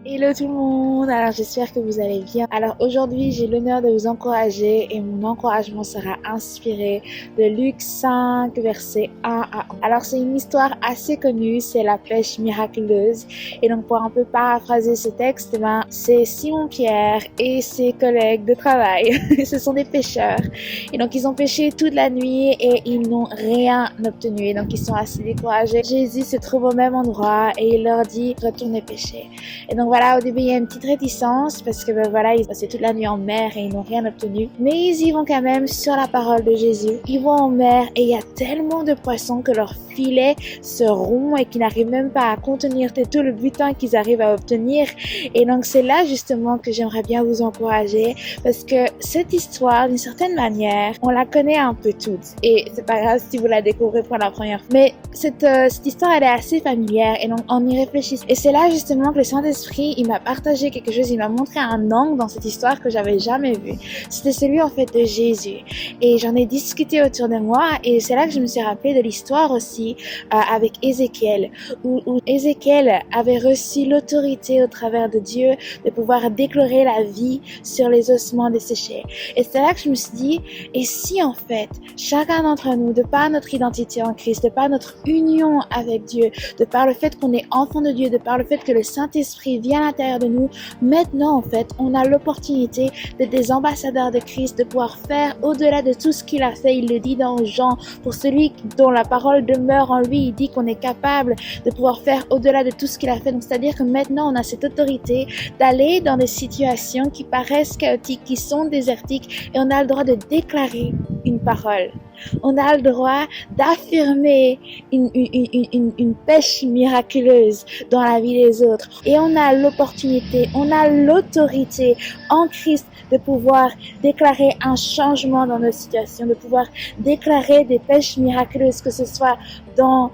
Hello tout le monde, alors j'espère que vous allez bien. Alors aujourd'hui j'ai l'honneur de vous encourager et mon encouragement sera inspiré de Luc 5 versets 1 à 11. Alors c'est une histoire assez connue, c'est la pêche miraculeuse et donc pour un peu paraphraser ce texte, c'est Simon-Pierre et ses collègues de travail, ce sont des pêcheurs et donc ils ont pêché toute la nuit et ils n'ont rien obtenu et donc ils sont assez découragés. Jésus se trouve au même endroit et il leur dit retournez pêcher. Et donc voilà, au début il y a une petite réticence parce que voilà, ils passaient toute la nuit en mer et ils n'ont rien obtenu. Mais ils y vont quand même sur la parole de Jésus. Ils vont en mer et il y a tellement de poissons que leur filet se rompt et qu'ils n'arrivent même pas à contenir tout le butin qu'ils arrivent à obtenir. Et donc c'est là justement que j'aimerais bien vous encourager parce que cette histoire, d'une certaine manière, on la connaît un peu toutes. Et c'est pas grave si vous la découvrez pour la première fois. Mais cette histoire, elle est assez familière et donc on y réfléchit. Et c'est là justement que le Saint-Esprit, il m'a partagé quelque chose, il m'a montré un angle dans cette histoire que j'avais jamais vu. C'était celui en fait de Jésus. Et j'en ai discuté autour de moi et c'est là que je me suis rappelé de l'histoire aussi avec Ézéchiel, où Ézéchiel avait reçu l'autorité au travers de Dieu de pouvoir déclarer la vie sur les ossements desséchés. Et c'est là que je me suis dit, et si en fait, chacun d'entre nous, de par notre identité en Christ, de par notre union avec Dieu, de par le fait qu'on est enfant de Dieu, de par le fait que le Saint-Esprit vient à l'intérieur de nous, maintenant en fait, on a l'opportunité d'être des ambassadeurs de Christ, de pouvoir faire au-delà de tout ce qu'il a fait. Il le dit dans Jean, pour celui dont la parole demeure en lui, il dit qu'on est capable de pouvoir faire au-delà de tout ce qu'il a fait. Donc c'est-à-dire que maintenant on a cette autorité d'aller dans des situations qui paraissent chaotiques, qui sont désertiques, et on a le droit de déclarer une parole. On a le droit d'affirmer une pêche miraculeuse dans la vie des autres. Et on a l'opportunité, on a l'autorité en Christ de pouvoir déclarer un changement dans nos situations, de pouvoir déclarer des pêches miraculeuses, que ce soit dans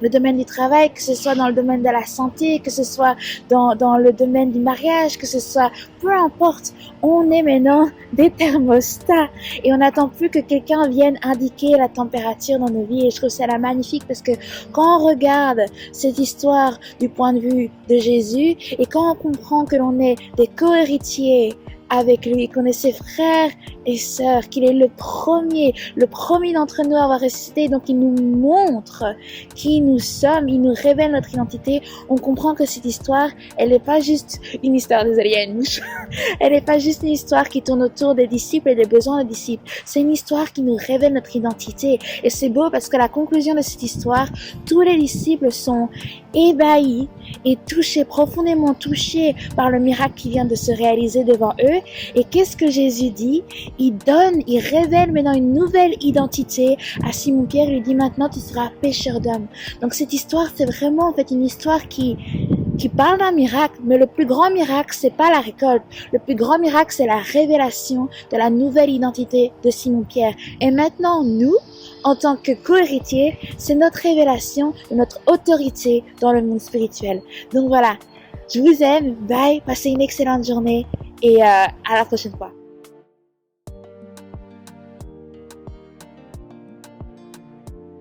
le domaine du travail, que ce soit dans le domaine de la santé, que ce soit dans le domaine du mariage, que ce soit, peu importe, on est maintenant des thermostats et on n'attend plus que quelqu'un vienne indiquer la température dans nos vies. Et je trouve ça là magnifique parce que quand on regarde cette histoire du point de vue de Jésus et quand on comprend que l'on est des co-héritiers avec lui, qu'on est ses frères et sœurs, qu'il est le premier d'entre nous à avoir ressuscité, donc il nous montre qui nous sommes, il nous révèle notre identité. On comprend que cette histoire, elle n'est pas juste une histoire, désolée, il y a une mouche, elle n'est pas juste une histoire qui tourne autour des disciples et des besoins des disciples, c'est une histoire qui nous révèle notre identité. Et c'est beau parce que la conclusion de cette histoire, tous les disciples sont ébahis et touchés, profondément touchés par le miracle qui vient de se réaliser devant eux. Et qu'est-ce que Jésus dit? Il révèle maintenant une nouvelle identité à Simon-Pierre. Il lui dit maintenant tu seras pêcheur d'hommes. Donc cette histoire, c'est vraiment en fait une histoire qui parle d'un miracle, mais le plus grand miracle, c'est pas la récolte. Le plus grand miracle, c'est la révélation de la nouvelle identité de Simon-Pierre. Et maintenant, nous, en tant que co-héritiers, c'est notre révélation de notre autorité dans le monde spirituel. Donc voilà, je vous aime, bye, passez une excellente journée et à la prochaine fois.